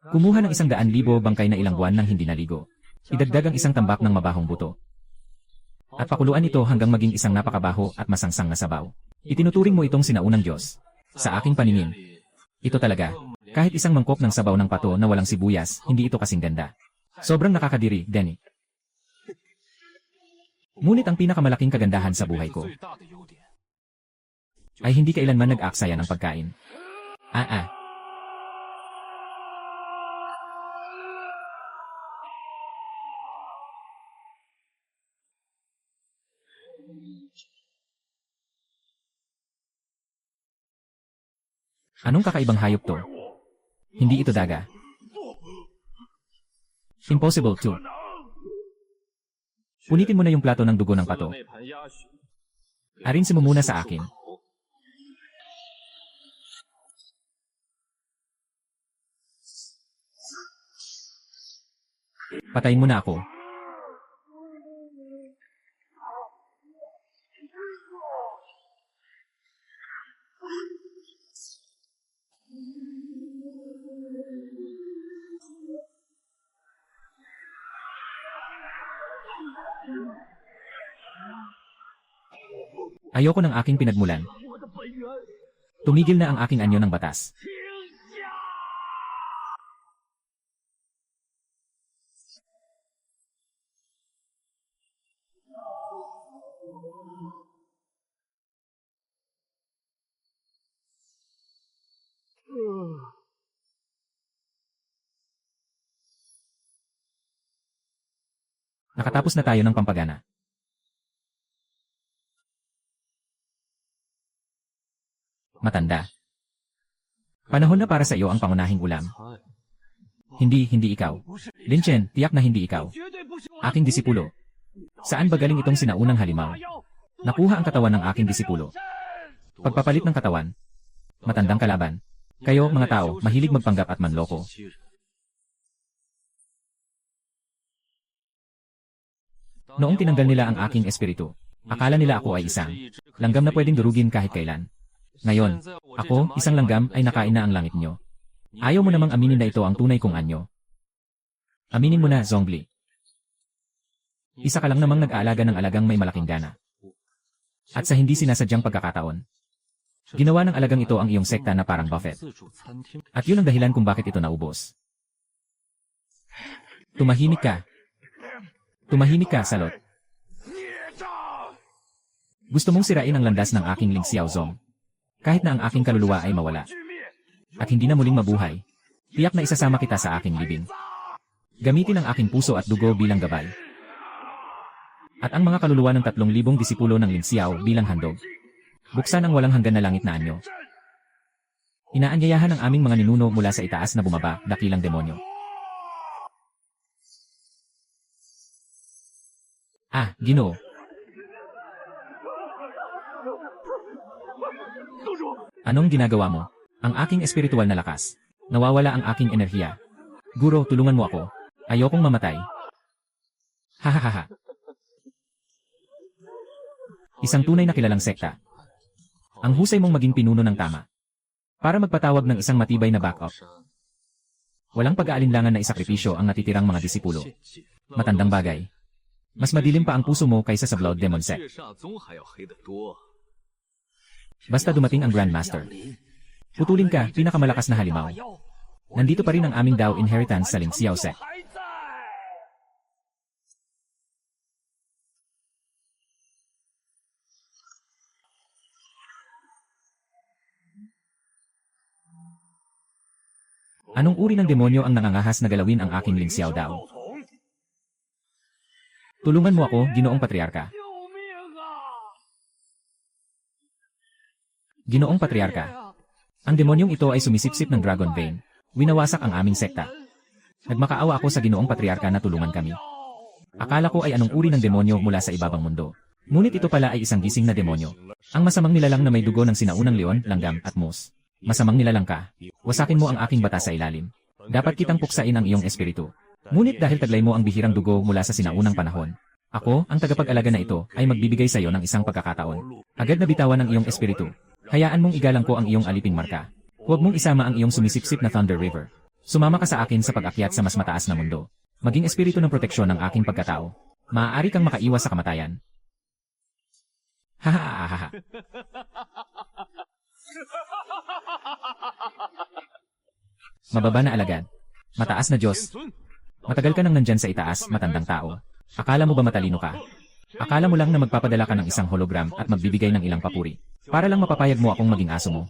Kumuha ng 100,000 bangkay na ilang buwan nang hindi naligo. Idagdag ang isang tambak ng mabahong buto. At pakuluan ito hanggang maging isang napakabaho at masangsang na sabaw. Itinuturing mo itong sinaunang Diyos. Sa aking paningin, ito talaga. Kahit isang mangkok ng sabaw ng pato na walang sibuyas, hindi ito kasing ganda. Sobrang nakakadiri, Denny. Ngunit ang pinakamalaking kagandahan sa buhay ko 最大的优点 ay hindi kailanman nag-aksaya ng pagkain. Anong kakaibang hayop to? Hindi ito daga. Impossible to. Punitin mo na yung plato ng dugo ng pato. 那盘鸭血， Arinsin mo muna sa akin. Patayin mo na ako. Ayoko ng aking pinagmulan. 我的本源， Tumigil na ang aking anyo ng batas. 停下！ Nakatapos na tayo ng pampagana. Matanda. Panahon na para sa iyo ang pangunahing ulam. Hindi ikaw. Lin Chen, tiyak na hindi ikaw. 绝对不是我 Aking disipulo. Saan ba galing itong sinaunang halimaw? Nakuha ang katawan ng aking disipulo. Pagpapalit ng katawan. Matandang kalaban. Kayo, mga tao, mahilig magpanggap at manloko. Noong tinanggal nila ang aking espiritu, akala nila ako ay isang langgam na pwedeng durugin kahit kailan. Ngayon, ako, isang langgam, ay nakain na ang langit nyo. Ayaw mo namang aminin na ito ang tunay kong anyo. Aminin mo na, Zhongli. Isa ka lang namang nag-aalaga ng alagang may malaking gana. At sa hindi sinasadyang pagkakataon, ginawa ng alagang ito ang iyong sekta na parang buffet. At yun ang dahilan kung bakit ito naubos. Tumahimik ka. Tumahimik ka, Salot. 孽障！ Gusto mong sirain ang landas ng aking Ling Xiaozong. Kahit na ang aking kaluluwa ay mawala. 俱灭！ At hindi na muling mabuhay. Tiyak na isasama kita sa aking libing. Gamitin ang aking puso at dugo bilang gabay. At ang mga kaluluwa ng 3,000 disipulo ng Ling Xiao bilang handog. Buksan ang walang hanggan na langit na anyo. Inaanyayahan ang aming mga ninuno mula sa itaas na bumaba, dakilang demonyo. Ginoo. 宿主， Anong ginagawa mo? Ang aking espiritual na lakas. Nawawala ang aking enerhiya. Guro, tulungan mo ako. Ayokong mamatay. Hahaha. Isang tunay na kilalang sekta. Ang husay mong maging pinuno ng tama. Para magpatawag ng isang matibay na backup. Walang pag-aalinlangan na isakripisyo ang natitirang mga disipulo. Matandang bagay. Mas madilim pa ang puso mo kaysa sa Blood Demon Sect. 月煞宗还要黑得多。 Basta dumating ang Grandmaster. Putulin ka, pinakamalakas na halimaw. Nandito pa rin ang aming Dao Inheritance sa Ling Xiao Sect. 还在。 Anong uri ng demonyo ang nangangahas na galawin ang aking Ling Xiao Dao? 道统， Tulungan mo ako, Ginoong Patriarka. 救命啊！ Ginoong Patriarka. Ang demonyong ito ay sumisipsip ng Dragon Vein. Winawasak ang aming sekta. Nagmakaawa ako sa Ginoong Patriarka na tulungan kami. Akala ko ay anong uri ng demonyo mula sa ibabang mundo. Ngunit ito pala ay isang gising na demonyo. Ang masamang nilalang na may dugo ng sinaunang leon, langgam at moose. Masamang nilalang ka. Wasakin mo ang aking bata sa ilalim. Dapat kitang puksain ang iyong espiritu. Ngunit dahil taglay mo ang bihirang dugo mula sa sinaunang panahon, ako, ang tagapag-alaga na ito, ay magbibigay sa iyo ng isang pagkakataon. Agad na bitawan ang iyong espiritu. Hayaan mong igalang ko ang iyong aliping marka. Huwag mong isama ang iyong sumisipsip na Thunder River. Sumama ka sa akin sa pag-akyat sa mas mataas na mundo. Maging espiritu ng proteksyon ng aking pagkatao. Maaari kang makaiwas sa kamatayan. Hahaha. Mababa na alagad. Mataas na Diyos. 天尊， Matagal ka nang nandyan sa itaas, matandang tao. Akala mo ba matalino ka? Akala mo lang na magpapadala ka ng isang hologram at magbibigay ng ilang papuri. Para lang mapapayag mo akong maging aso mo.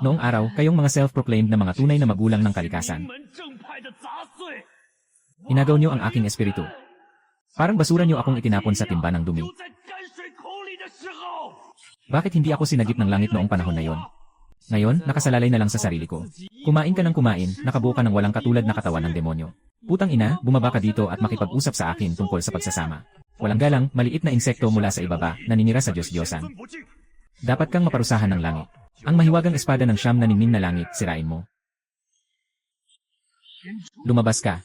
Noong araw, kayong mga self-proclaimed na mga tunay na magulang ng kalikasan. 名门正派的杂碎， Inagaw niyo ang aking espiritu. Parang basura niyo akong itinapon sa timba ng dumi. 丢在泔水口里的时候， Bakit hindi ako sinagip ng langit noong panahon na yon? Ngayon, nakasalalay na lang sa sarili ko. Kumain ka ng kumain, nakabuo ka ng walang katulad na katawan ng demonyo. Putang ina, bumaba ka dito at makipag-usap sa akin tungkol sa pagsasama. Walang galang, maliit na insekto mula sa ibaba, naninira sa Diyos-Diyosan. 尊不敬， Dapat kang maparusahan ng langit. Ang mahiwagang espada ng siyam na ningning na langit, sirain mo. Lumabas ka.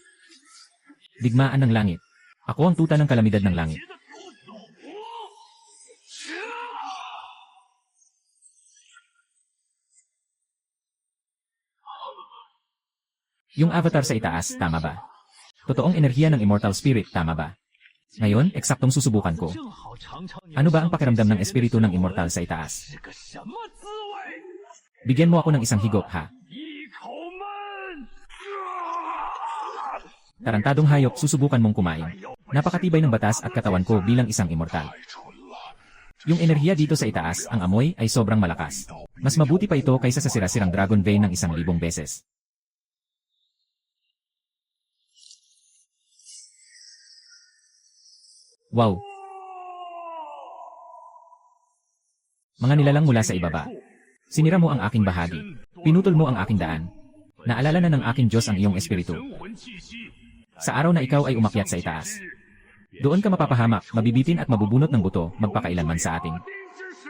Digmaan ng langit. Ako ang tuta ng kalamidad ng langit. Yung avatar sa itaas, tama ba? Totoong enerhiya ng Immortal Spirit, tama ba? Ngayon, eksaktong susubukan ko. 正好尝尝你 Ano ba ang pakiramdam ng espiritu ng Immortal sa itaas? 是个什么滋味？ Bigyan mo ako ng isang higop, ha? 一口闷。 Tarantadong hayop, susubukan mong kumain. Napakatibay ng batas at katawan ko bilang isang immortal. Yung enerhiya dito sa itaas, ang amoy, ay sobrang malakas. Mas mabuti pa ito kaysa sa sirasirang Dragon Vein ng 1,000 beses. Wow! Mga nilalang mula sa ibaba. Sinira mo ang aking bahagi. Pinutol mo ang aking daan. Naalala na ng aking Diyos ang iyong espiritu. 神魂气息， Sa araw na ikaw ay umakyat sa itaas. Doon ka mapapahamak, mabibitin at mabubunot ng buto, magpakailanman sa atin. 定之时。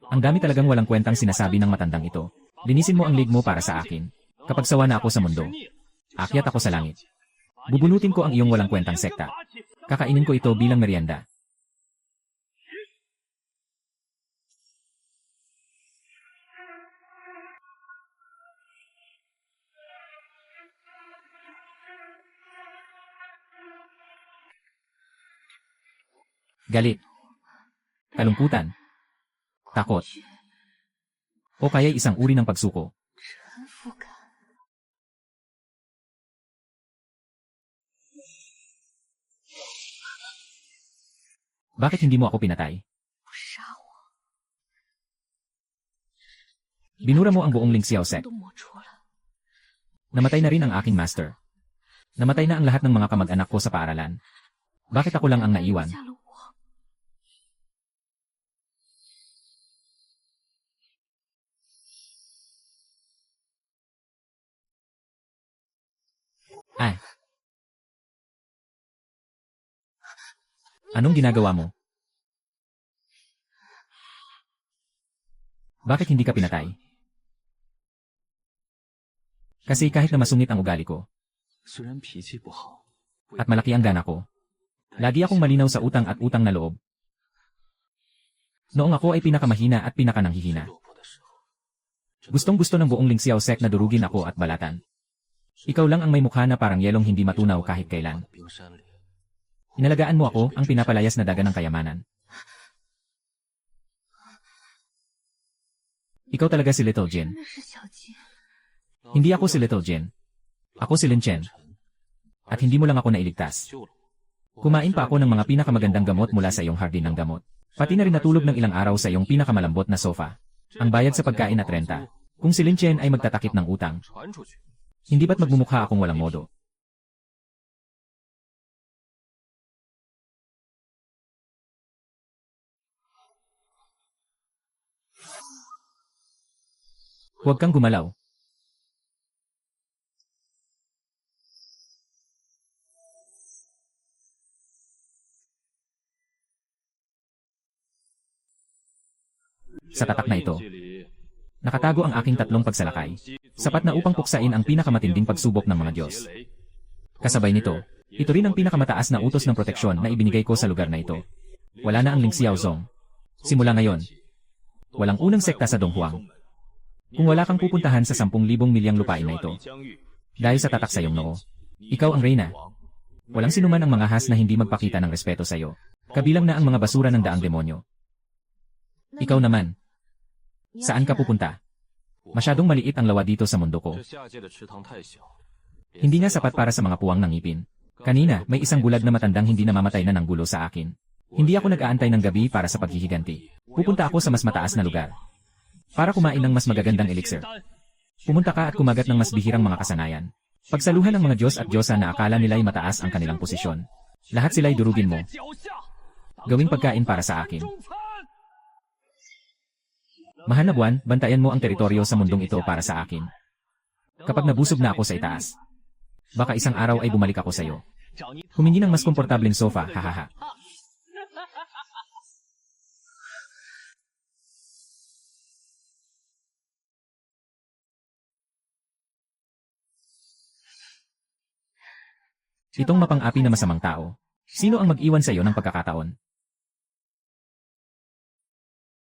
Ang dami talagang walang kwentang sinasabi ng matandang ito. Linisin mo ang lig mo para sa akin. Kapag sawa na ako sa mundo, akyat ako sa langit. Bubunutin ko ang iyong walang kwentang sekta. Kakainin ko ito bilang merienda. Galit. Kalungkutan. Takot. O kaya isang uri ng pagsuko. 臣服感。 Bakit hindi mo ako pinatay? 不杀我， Binura mo ang buong Ling Xiao Sect. 都抹除了。 Namatay na rin ang aking master. Namatay na ang lahat ng mga kamag-anak ko sa paaralan. Bakit ako lang ang naiwan? 下了我， Ay. Anong ginagawa mo? Bakit hindi ka pinatay? Kasi kahit na masungit ang ugali ko, 虽然脾气不好， at malaki ang gana ko, lagi akong malinaw sa utang at utang na loob. Noong ako ay pinakamahina at pinakananghihina. 落魄的时候， Gustong-gusto ng buong Ling Xiao Sect na durugin ako at balatan. Ikaw lang ang may mukha na parang yelong hindi matunaw kahit kailan. 冰山里， Inalagaan mo ako, ang pinapalayas na daga ng kayamanan. Ikaw talaga si Little 真 Jin. 的是小金。 Hindi ako si Little Jin. Ako si Lin Chen. At hindi mo lang ako nailigtas. 救了我。 Kumain pa ako ng mga pinakamagandang gamot mula sa iyong hardin ng gamot. Pati na rin natulog ng ilang araw sa iyong pinakamalambot na sofa. Ang bayad sa pagkain na 30. Kung si Lin Chen ay magtatakip ng utang, 传出去， hindi ba't magmumukha akong walang modo? Huwag kang gumalaw. Sa tatak na ito, nakatago ang aking tatlong pagsalakay. Sapat na upang puksain ang pinakamatinding pagsubok ng mga Diyos. Kasabay nito, ito rin ang pinakamataas na utos ng proteksyon na ibinigay ko sa lugar na ito. Wala na ang Ling Xiaozong. Simula ngayon, walang unang sekta sa Donghuang. Kung wala kang pupuntahan sa 10,000 milyang lupain na ito, dahil sa tatak sa iyong noo, ikaw ang reyna. Walang sinuman ang mga has na hindi magpakita ng respeto sa iyo, kabilang na ang mga basura ng daang demonyo. Ikaw naman, saan ka pupunta? Masyadong maliit ang lawa dito sa mundo ko. 这下界的池塘太小， Hindi nga sapat para sa mga puwang ng ngipin. Kanina, may isang bulag na matandang hindi namamatay na ng gulo sa akin. Hindi ako nag-aantay ng gabi para sa paghihiganti. Pupunta ako sa mas mataas na lugar. Para kumain ng mas magagandang elixir. Pumunta ka at kumagat ng mas bihirang mga kasanayan. Pagsaluhan ng mga Diyos at Diyosa na akala nila'y mataas ang kanilang posisyon. Lahat sila'y durugin mo. Gawing pagkain para sa akin. Mahal na buwan, bantayan mo ang teritoryo sa mundong ito para sa akin. Kapag nabusog na ako sa itaas, baka isang araw ay bumalik ako sa iyo. Humingi ng mas komportableng sofa, hahaha. Itong mapang-api na masamang tao. Sino ang mag-iwan sa iyo ng pagkakataon?